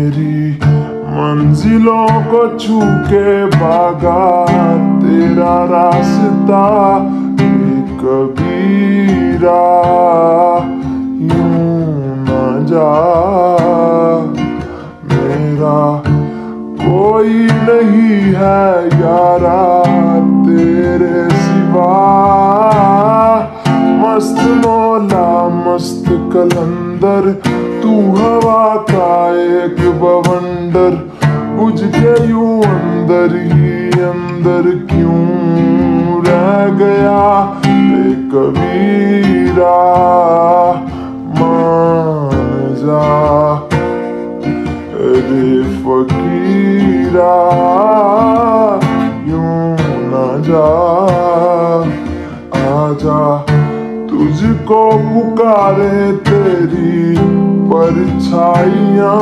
मेरी मंजिलों को छू के भागा तेरा रास्ता कबीरा, यूं न जा मेरा कोई नहीं है यारा तेरे सिवा। मस्त मौला मस्त कलंदर तू हवा का एक बवंडर, बुझ के यूं अंदर ही अंदर क्यों रह गया रे कबीरा। मान जा रे फकीरा, यूं न जा आजा तुझको पुकारे तेरी परछाइयाँ।